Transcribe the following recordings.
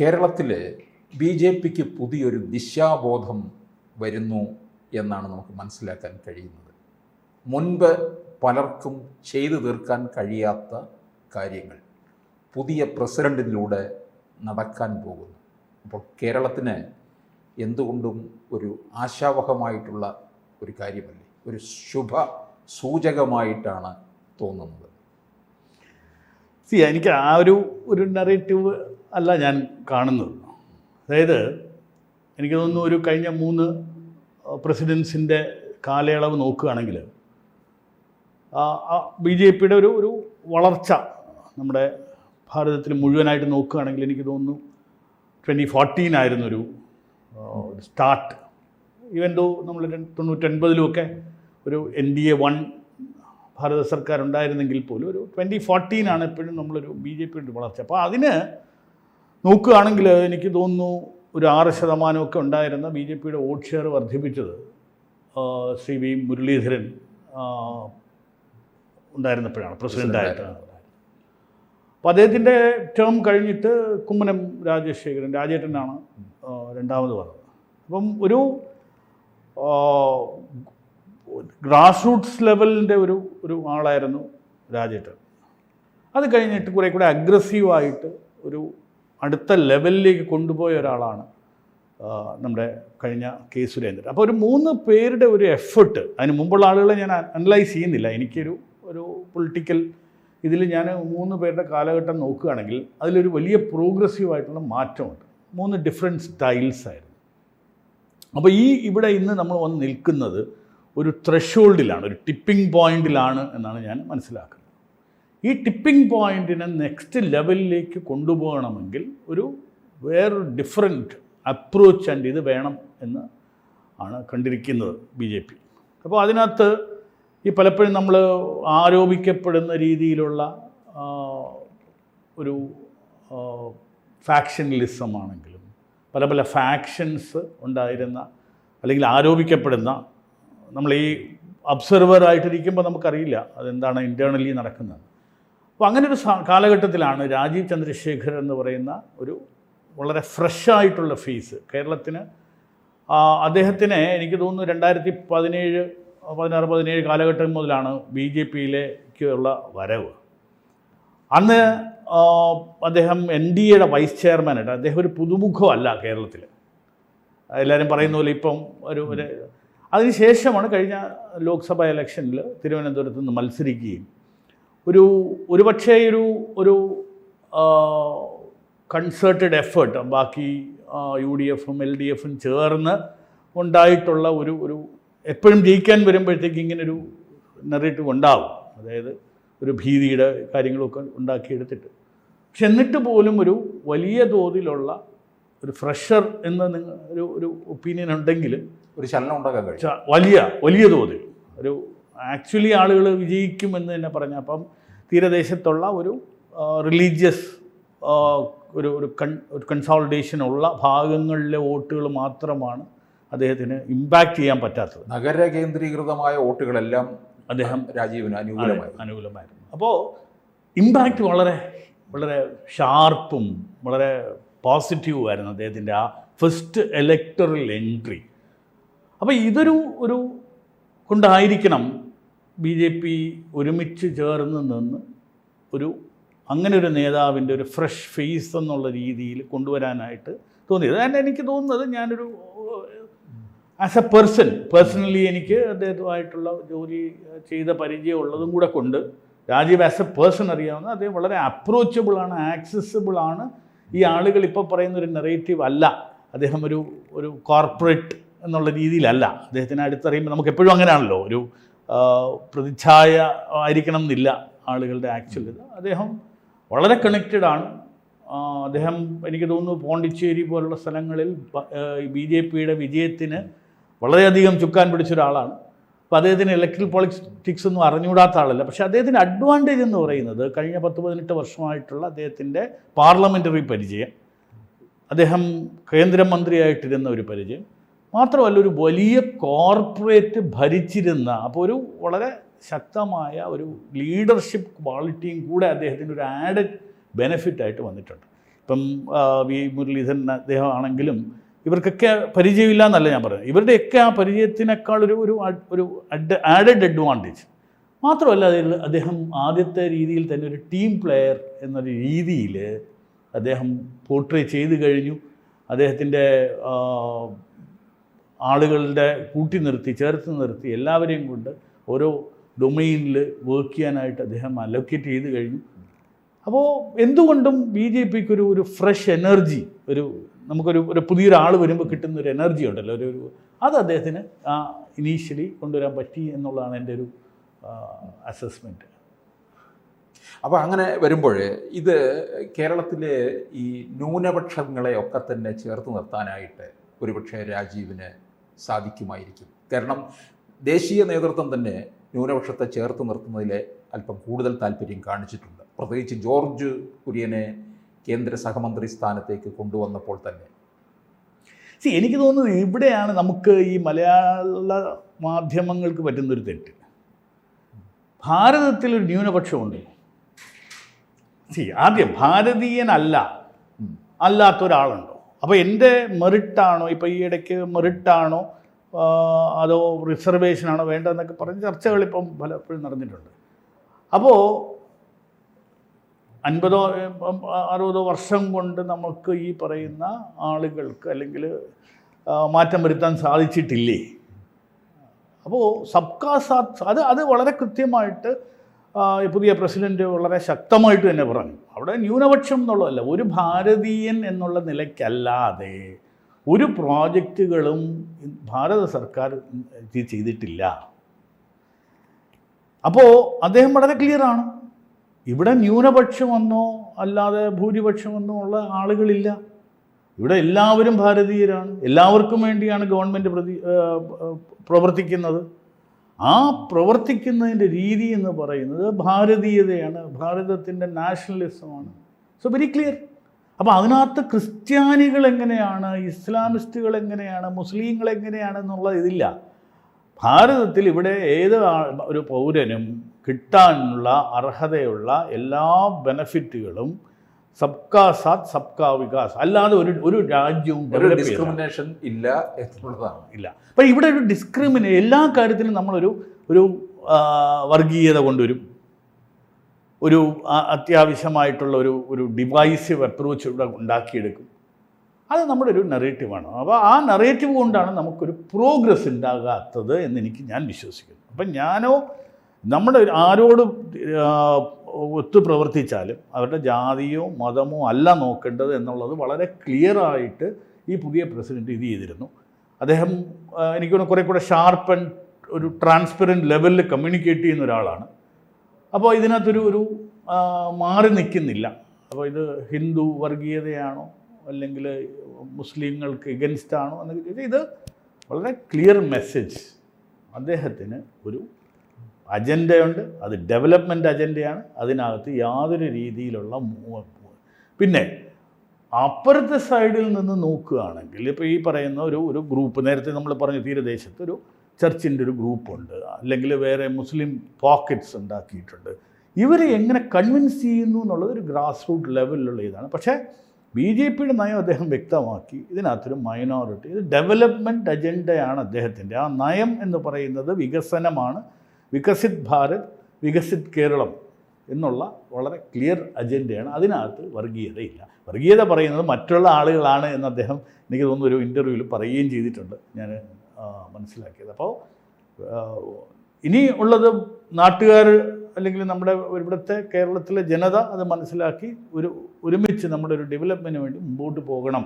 കേരളത്തിൽ BJPക്ക് പുതിയൊരു ദിശാബോധം വരുന്നു എന്നാണ് നമുക്ക് മനസ്സിലാക്കാൻ കഴിയുന്നത്. മുൻപ് പലർക്കും ചെയ്തു തീർക്കാൻ കഴിയാത്ത കാര്യങ്ങൾ പുതിയ പ്രസിഡൻറ്റിലൂടെ നടക്കാൻ പോകുന്നു. അപ്പോൾ കേരളത്തിന് എന്തുകൊണ്ടും ഒരു ആശാവഹമായിട്ടുള്ള ഒരു കാര്യമല്ലേ, ഒരു ശുഭ സൂചകമായിട്ടാണ് തോന്നുന്നത്. എനിക്ക് ആ ഒരു നറേറ്റീവ് അല്ല ഞാൻ കാണുന്നത്. അതായത് എനിക്ക് തോന്നുന്നു ഒരു കഴിഞ്ഞ 3 പ്രസിഡൻസിൻ്റെ കാലയളവ് നോക്കുകയാണെങ്കിൽ BJPയുടെ ഒരു വളർച്ച നമ്മുടെ ഭാരതത്തിൽ മുഴുവനായിട്ട് നോക്കുകയാണെങ്കിൽ എനിക്ക് തോന്നുന്നു 2014 ആയിരുന്നു ഒരു സ്റ്റാർട്ട്. ഈവൻ ദോ നമ്മൾ 99-ലുമൊക്കെ ഒരു NDA 1 ഭാരത സർക്കാർ ഉണ്ടായിരുന്നെങ്കിൽ പോലും ഒരു 2014 എപ്പോഴും നമ്മളൊരു BJPയുടെ വളർച്ച. അപ്പോൾ അതിന് നോക്കുകയാണെങ്കിൽ എനിക്ക് തോന്നുന്നു ഒരു 6% ഉണ്ടായിരുന്ന BJPയുടെ വോട്ട് ഷെയർ വർദ്ധിപ്പിച്ചത് ശ്രീ V മുരളീധരൻ ഉണ്ടായിരുന്നപ്പോഴാണ്, പ്രസിഡൻ്റായിട്ട്. അപ്പോൾ അദ്ദേഹത്തിൻ്റെ ടേം കഴിഞ്ഞിട്ട് കുമ്മനം രാജേട്ടനാണ് രണ്ടാമത് വന്നത്. അപ്പം ഒരു ഗ്രാസ് റൂട്ട്സ് ലെവലിൻ്റെ ഒരു ആളായിരുന്നു രാജേട്ടൻ. അത് കഴിഞ്ഞിട്ട് കുറേ കൂടെ അഗ്രസീവായിട്ട് ഒരു അടുത്ത ലെവലിലേക്ക് കൊണ്ടുപോയ ഒരാളാണ് നമ്മുടെ കഴിഞ്ഞ K. സുരേന്ദ്രൻ. അപ്പോൾ ഒരു 3 പേരുടെ ഒരു എഫേർട്ട്, അതിന് മുമ്പുള്ള ആളുകളെ ഞാൻ അനലൈസ് ചെയ്യുന്നില്ല. എനിക്കൊരു പൊളിറ്റിക്കൽ ഇതിൽ ഞാൻ 3 പേരുടെ കാലഘട്ടം നോക്കുകയാണെങ്കിൽ അതിലൊരു വലിയ പ്രോഗ്രസീവായിട്ടുള്ള മാറ്റമുണ്ട്. 3 ഡിഫറെൻറ്റ് സ്റ്റൈൽസ് ആയിരുന്നു. അപ്പോൾ ഇവിടെ ഇന്ന് നമ്മൾ വന്ന് നിൽക്കുന്നത് ഒരു ത്രഷോൾഡിലാണ്, ഒരു ടിപ്പിംഗ് പോയിന്റിലാണ് എന്നാണ് ഞാൻ മനസ്സിലാക്കുന്നത്. ഈ ടിപ്പിംഗ് പോയിന്റിനെ നെക്സ്റ്റ് ലെവലിലേക്ക് കൊണ്ടുപോകണമെങ്കിൽ ഒരു വേറൊരു ഡിഫറെൻറ്റ് അപ്രോച്ച് ആൻഡ് ഇത് വേണം എന്ന് ആണ് കണ്ടിരിക്കുന്നത് BJP. അപ്പോൾ അതിനകത്ത് ഈ പലപ്പോഴും നമ്മൾ ആരോപിക്കപ്പെടുന്ന രീതിയിലുള്ള ഒരു ഫാക്ഷനലിസം ആണെങ്കിലും പല ഫാക്ഷൻസ് ഉണ്ടായിരുന്ന അല്ലെങ്കിൽ ആരോപിക്കപ്പെടുന്ന, നമ്മൾ ഈ ഒബ്സർവറായിട്ടിരിക്കുമ്പോൾ നമുക്കറിയില്ല അതെന്താണ് ഇൻറ്റേർണലി നടക്കുന്നത്. അപ്പോൾ അങ്ങനെ ഒരു കാലഘട്ടത്തിലാണ് രാജീവ് ചന്ദ്രശേഖർ എന്ന് പറയുന്ന ഒരു വളരെ ഫ്രഷായിട്ടുള്ള ഫേസ് കേരളത്തിന്. അദ്ദേഹത്തിനെ എനിക്ക് തോന്നുന്നു 2016-17 കാലഘട്ടം മുതലാണ് BJPയിലേക്കുള്ള വരവ്. അന്ന് അദ്ദേഹം NDAയുടെ വൈസ് ചെയർമാനായിട്ട്, അദ്ദേഹം ഒരു പുതുമുഖമല്ല കേരളത്തിൽ, എല്ലാവരും പറയുന്ന പോലെ ഇപ്പം ഒരു അതിനുശേഷമാണ് കഴിഞ്ഞ ലോക്സഭാ ഇലക്ഷനിൽ തിരുവനന്തപുരത്ത് നിന്ന് മത്സരിക്കുകയും ഒരുപക്ഷേ ഒരു കൺസേർട്ടഡ് എഫേർട്ട് ബാക്കി UDFും LDFും ചേർന്ന് ഉണ്ടായിട്ടുള്ള ഒരു എപ്പോഴും ജയിക്കാൻ വരുമ്പോഴത്തേക്ക് ഇങ്ങനൊരു നെറേറ്റീവ് ഉണ്ടാവും. അതായത് ഒരു ഭീതിയുടെ കാര്യങ്ങളൊക്കെ ഉണ്ടാക്കിയെടുത്തിട്ട്, പക്ഷെ എന്നിട്ട് പോലും ഒരു വലിയ തോതിലുള്ള ഒരു ഫ്രഷർ എന്ന ഒരു ഒപ്പീനിയൻ ഉണ്ടെങ്കിൽ ഒരു ചലനം ഉണ്ടാക്കാൻ കഴിയും. വലിയ തോതിൽ ഒരു ആക്ച്വലി ആളുകൾ വിജയിക്കുമെന്ന് തന്നെ പറഞ്ഞ, അപ്പം തീരദേശത്തുള്ള ഒരു റിലീജിയസ് ഒരു കൺസോളിഡേഷനുള്ള ഭാഗങ്ങളിലെ വോട്ടുകൾ മാത്രമാണ് അദ്ദേഹത്തിന് ഇമ്പാക്റ്റ് ചെയ്യാൻ പറ്റാത്തത്. നഗര കേന്ദ്രീകൃതമായ വോട്ടുകളെല്ലാം രാജീവിന് അനുകൂലമായിരുന്നു. അപ്പോൾ ഇമ്പാക്റ്റ് വളരെ വളരെ ഷാർപ്പും വളരെ പോസിറ്റീവും ആയിരുന്നു അദ്ദേഹത്തിൻ്റെ ആ ഫസ്റ്റ് ഇലക്ടറൽ എൻട്രി. അപ്പോൾ ഇതൊരു കൊണ്ടായിരിക്കണം BJP ഒരുമിച്ച് ചേർന്ന് നിന്ന് അങ്ങനെ ഒരു നേതാവിൻ്റെ ഒരു ഫ്രഷ് ഫേസ് എന്നുള്ള രീതിയിൽ കൊണ്ടുവരാനായിട്ട് തോന്നിയത്. അതിന് എനിക്ക് തോന്നുന്നത് ഞാനൊരു ആസ് എ പേഴ്സണലി എനിക്ക് അദ്ദേഹവുമായിട്ടുള്ള ജോലി ചെയ്ത പരിചയമുള്ളതും കൂടെ കൊണ്ട് രാജീവ് ആസ് എ പേഴ്സൺ അറിയാവുന്ന അദ്ദേഹം വളരെ അപ്രോച്ചബിളാണ്, ആക്സസിബിളാണ്. ഈ ആളുകൾ ഇപ്പോൾ പറയുന്നൊരു നെറേറ്റീവ് അല്ല, അദ്ദേഹം ഒരു കോർപ്പറേറ്റ് എന്നുള്ള രീതിയിലല്ല. അദ്ദേഹത്തിനെ അടുത്തറിയുമ്പോൾ നമുക്ക് എപ്പോഴും അങ്ങനെയാണല്ലോ, ഒരു പ്രതിച്ഛായ ആയിരിക്കണം എന്നില്ല ആളുകളുടെ ആക്ച്വൽ ഇത്. അദ്ദേഹം വളരെ കണക്റ്റഡാണ്. അദ്ദേഹം എനിക്ക് തോന്നുന്നു പോണ്ടിച്ചേരി പോലുള്ള സ്ഥലങ്ങളിൽ BJPയുടെ വിജയത്തിന് വളരെയധികം ചുക്കാൻ പിടിച്ചൊരാളാണ്. അപ്പോൾ അദ്ദേഹത്തിന് ഇലക്ട്രൽ പൊളിറ്റിക്സ് ഒന്നും അറിഞ്ഞുകൂടാത്ത ആളല്ല. പക്ഷേ അദ്ദേഹത്തിൻ്റെ അഡ്വാൻറ്റേജ് എന്ന് പറയുന്നത് കഴിഞ്ഞ 10-18 വർഷമായിട്ടുള്ള അദ്ദേഹത്തിൻ്റെ പാർലമെൻ്ററി പരിചയം, അദ്ദേഹം കേന്ദ്രമന്ത്രിയായിട്ടിരുന്ന ഒരു പരിചയം മാത്രമല്ല, ഒരു വലിയ കോർപ്പറേറ്റ് ഭരിച്ചിരുന്ന, അപ്പോൾ ഒരു വളരെ ശക്തമായ ഒരു ലീഡർഷിപ്പ് ക്വാളിറ്റിയും കൂടെ അദ്ദേഹത്തിൻ്റെ ഒരു ആഡഡ് ബെനിഫിറ്റായിട്ട് വന്നിട്ടുണ്ട്. ഇപ്പം വി മുരളീധരൻ അദ്ദേഹം ആണെങ്കിലും ഇവർക്കൊക്കെ പരിചയമില്ല എന്നല്ല ഞാൻ പറയുന്നത്. ഇവരുടെയൊക്കെ ആ പരിചയത്തിനേക്കാൾ ഒരു ആഡഡ് അഡ്വാൻറ്റേജ് മാത്രമല്ല, അതിൽ അദ്ദേഹം ആദ്യത്തെ രീതിയിൽ തന്നെ ഒരു ടീം പ്ലെയർ എന്നൊരു രീതിയിൽ അദ്ദേഹം പോർട്രേ ചെയ്ത് കഴിഞ്ഞു. അദ്ദേഹത്തിൻ്റെ ആളുകളുടെ കൂട്ടി നിർത്തി, ചേർത്ത് നിർത്തി, എല്ലാവരെയും കൊണ്ട് ഓരോ ഡൊമെയിനിൽ വർക്ക് ചെയ്യാനായിട്ട് അദ്ദേഹം അലോക്കേറ്റ് ചെയ്ത് കഴിഞ്ഞു. അപ്പോൾ എന്തുകൊണ്ടും ബി ജെ പിക്ക് ഒരു ഫ്രഷ് എനർജി, നമുക്കൊരു പുതിയൊരാൾ വരുമ്പോൾ കിട്ടുന്നൊരു എനർജി ഉണ്ടല്ലോ, അത് അദ്ദേഹത്തിന് ഇനീഷ്യലി കൊണ്ടുവരാൻ പറ്റി എന്നുള്ളതാണ് എൻ്റെ ഒരു അസസ്മെൻറ്റ്. അപ്പോൾ അങ്ങനെ വരുമ്പോൾ ഇത് കേരളത്തിലെ ഈ ന്യൂനപക്ഷങ്ങളെയൊക്കെ തന്നെ ചേർത്ത് നിർത്താനായിട്ട് ഒരുപക്ഷെ രാജീവിന് സാധിക്കുമായിരിക്കും. കാരണം ദേശീയ നേതൃത്വം തന്നെ ന്യൂനപക്ഷത്തെ ചേർത്ത് നിർത്തുന്നതിൽ അല്പം കൂടുതൽ താല്പര്യം കാണിച്ചിട്ടുണ്ട്. പ്രത്യേകിച്ച് ജോർജ് കുര്യനെ കേന്ദ്ര സഹമന്ത്രി സ്ഥാനത്തേക്ക് കൊണ്ടുവന്നപ്പോൾ തന്നെ. എനിക്ക് തോന്നുന്നത് ഇവിടെയാണ് നമുക്ക് ഈ മലയാള മാധ്യമങ്ങൾക്ക് പറ്റുന്നൊരു തെറ്റ്. ഭാരതത്തിലൊരു ന്യൂനപക്ഷമുണ്ട്. ആദ്യം ഭാരതീയനല്ല അല്ലാത്തൊരാളുണ്ടോ? അപ്പോൾ എൻ്റെ മെറിറ്റാണോ, ഇപ്പോൾ ഈ ഇടയ്ക്ക് മെറിറ്റാണോ അതോ റിസർവേഷനാണോ വേണ്ടതെന്നൊക്കെ പറഞ്ഞ് ചർച്ചകളിപ്പം പലപ്പോഴും നടന്നിട്ടുണ്ട്. അപ്പോൾ 50-60 വർഷം കൊണ്ട് നമുക്ക് ഈ പറയുന്ന ആളുകൾക്ക് അല്ലെങ്കിൽ മാറ്റം വരുത്താൻ സാധിച്ചിട്ടില്ലേ? അപ്പോൾ സബ്കാ സാത്ത് അത് വളരെ കൃത്യമായിട്ട് പുതിയ പ്രസിഡന്റ് വളരെ ശക്തമായിട്ട് തന്നെ പറഞ്ഞു. അവിടെ ന്യൂനപക്ഷം എന്നുള്ളതല്ല, ഒരു ഭാരതീയൻ എന്നുള്ള നിലയ്ക്കല്ലാതെ ഒരു പ്രോജക്റ്റുകളും ഭാരത സർക്കാർ ചെയ്തിട്ടില്ല. അപ്പോൾ അദ്ദേഹം വളരെ ക്ലിയറാണ്, ഇവിടെ ന്യൂനപക്ഷമെന്നോ അല്ലാതെ ഭൂരിപക്ഷമെന്നോ ഉള്ള ആളുകളില്ല. ഇവിടെ എല്ലാവരും ഭാരതീയരാണ്, എല്ലാവർക്കും വേണ്ടിയാണ് ഗവൺമെൻറ് പ്രവർത്തിക്കുന്നത്. ആ പ്രവർത്തിക്കുന്നതിൻ്റെ രീതി എന്ന് പറയുന്നത് ഭാരതീയതയാണ്, ഭാരതത്തിൻ്റെ നാഷണലിസമാണ്. So very clear. അപ്പോൾ അതിനകത്ത് ക്രിസ്ത്യാനികൾ എങ്ങനെയാണ്, ഇസ്ലാമിസ്റ്റുകൾ എങ്ങനെയാണ്, മുസ്ലിങ്ങൾ എങ്ങനെയാണെന്നുള്ള ഇതില്ല. ഭാരതത്തിൽ ഇവിടെ ഏത് ഒരു പൗരനും കിട്ടാനുള്ള അർഹതയുള്ള എല്ലാ ബെനഫിറ്റുകളും സബ്കാ സാത്ത് സബ്കാ വികാസ്, അല്ലാതെ ഒരു രാജ്യവും ഡിസ്ക്രിമിനേഷൻ ഇല്ല എന്നുള്ളതാണ്. ഇല്ല. അപ്പം ഇവിടെ ഒരു എല്ലാ കാര്യത്തിലും നമ്മളൊരു വർഗീയത കൊണ്ടുവരും, ഒരു അത്യാവശ്യമായിട്ടുള്ള ഒരു ഡിവൈസീവ് അപ്രോച്ച് ഇവിടെ ഉണ്ടാക്കിയെടുക്കും. അത് നമ്മുടെ ഒരു നെറേറ്റീവാണ്. അപ്പോൾ ആ നെറേറ്റീവ് കൊണ്ടാണ് നമുക്കൊരു പ്രോഗ്രസ് ഉണ്ടാകാത്തത് എന്ന് ഞാൻ വിശ്വസിക്കുന്നു. അപ്പം നമ്മുടെ ആരോട് ഒത്തു പ്രവർത്തിച്ചാലും അവരുടെ ജാതിയോ മതമോ അല്ല നോക്കേണ്ടത് എന്നുള്ളത് വളരെ ക്ലിയറായിട്ട് ഈ പുതിയ പ്രസിഡന്റ് ഇത് ചെയ്തിരുന്നു. അദ്ദേഹം എനിക്കൊന്ന് കുറേ കൂടെ ഷാർപ്പ് ആൻഡ് ഒരു ട്രാൻസ്പെറൻറ്റ് ലെവലിൽ കമ്മ്യൂണിക്കേറ്റ് ചെയ്യുന്ന ഒരാളാണ്. അപ്പോൾ ഇതിനകത്തൊരു മാറി നിൽക്കുന്നില്ല. അപ്പോൾ ഇത് ഹിന്ദു വർഗീയതയാണോ അല്ലെങ്കിൽ മുസ്ലിങ്ങൾക്ക് എഗൻസ്റ്റ് ആണോ എന്നൊക്കെ ചോദിച്ചാൽ ഇത് വളരെ ക്ലിയർ മെസ്സേജ്. അദ്ദേഹത്തിന് ഒരു അജണ്ടയുണ്ട്, അത് ഡെവലപ്മെൻറ്റ് അജണ്ടയാണ്. അതിനകത്ത് യാതൊരു രീതിയിലുള്ള പിന്നെ അപ്പുറത്തെ സൈഡിൽ നിന്ന് നോക്കുകയാണെങ്കിൽ ഇപ്പോൾ ഈ പറയുന്ന ഒരു ഗ്രൂപ്പ്, നേരത്തെ നമ്മൾ പറഞ്ഞു തീരദേശത്ത് ഒരു ചർച്ചിൻ്റെ ഒരു ഗ്രൂപ്പുണ്ട്, അല്ലെങ്കിൽ വേറെ മുസ്ലിം പോക്കറ്റ്സ് ഉണ്ടാക്കിയിട്ടുണ്ട്. ഇവരെ എങ്ങനെ കൺവിൻസ് ചെയ്യുന്നു എന്നുള്ളത് ഒരു ഗ്രാസ് റൂട്ട് ലെവലിലുള്ള ഇതാണ്. പക്ഷേ ബി ജെ പിയുടെ നയം അദ്ദേഹം വ്യക്തമാക്കി, ഇതിനകത്തൊരു മൈനോറിറ്റി, ഇത് ഡെവലപ്മെൻറ്റ് അജണ്ടയാണ് അദ്ദേഹത്തിൻ്റെ. ആ നയം എന്ന് പറയുന്നത് വികസനമാണ്, വികസിത് ഭാരത്, വികസിത് കേരളം എന്നുള്ള വളരെ ക്ലിയർ അജണ്ടയാണ്. അതിനകത്ത് വർഗീയതയില്ല. വർഗീയത പറയുന്നത് മറ്റുള്ള ആളുകളാണ് എന്ന് അദ്ദേഹം എനിക്ക് തോന്നുന്നു ഒരു ഇൻ്റർവ്യൂവിൽ പറയുകയും ചെയ്തിട്ടുണ്ട്, ഞാൻ മനസ്സിലാക്കിയത്. അപ്പോൾ ഇനി ഉള്ളത് നാട്ടുകാർ അല്ലെങ്കിൽ നമ്മുടെ ഇവിടുത്തെ കേരളത്തിലെ ജനത അത് മനസ്സിലാക്കി ഒരുമിച്ച് നമ്മുടെ ഒരു ഡെവലപ്മെൻറ്റിന് വേണ്ടി മുമ്പോട്ട് പോകണം,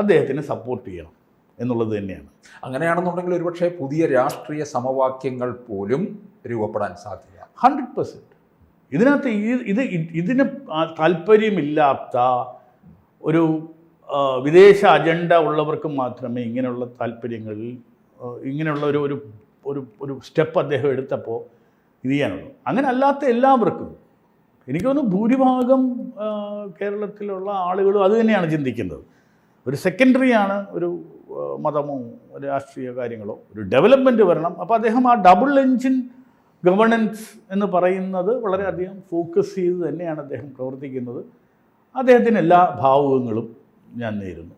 അദ്ദേഹത്തിന് സപ്പോർട്ട് ചെയ്യണം എന്നുള്ളത് തന്നെയാണ്. അങ്ങനെയാണെന്നുണ്ടെങ്കിൽ ഒരുപക്ഷെ പുതിയ രാഷ്ട്രീയ സമവാക്യങ്ങൾ പോലും രൂപപ്പെടാൻ സാധ്യത 100%. ഇതിനകത്ത് ഇതിന് താല്പര്യമില്ലാത്ത ഒരു വിദേശ അജണ്ട ഉള്ളവർക്ക് മാത്രമേ ഇങ്ങനെയുള്ള താല്പര്യങ്ങളിൽ ഇങ്ങനെയുള്ള ഒരു സ്റ്റെപ്പ് അദ്ദേഹം എടുത്തപ്പോൾ ഇത് ചെയ്യാനുള്ളൂ. അങ്ങനെ അല്ലാത്ത എല്ലാവർക്കും എനിക്ക് തോന്നുന്നു ഭൂരിഭാഗം കേരളത്തിലുള്ള ആളുകളും അത് തന്നെയാണ് ചിന്തിക്കുന്നത്. ഒരു സെക്കൻഡറിയാണ് ഒരു മതമോ രാഷ്ട്രീയ കാര്യങ്ങളോ, ഒരു ഡെവലപ്മെൻറ്റ് വരണം. അപ്പോൾ അദ്ദേഹം ആ ഡബിൾ എൻജിൻ ഗവേണൻസ് എന്ന് പറയുന്നത് വളരെയധികം ഫോക്കസ് ചെയ്ത് തന്നെയാണ് അദ്ദേഹം പ്രവർത്തിക്കുന്നത്. അദ്ദേഹത്തിന് എല്ലാ ഭാവുകങ്ങളും ഞാൻ നേരുന്നു.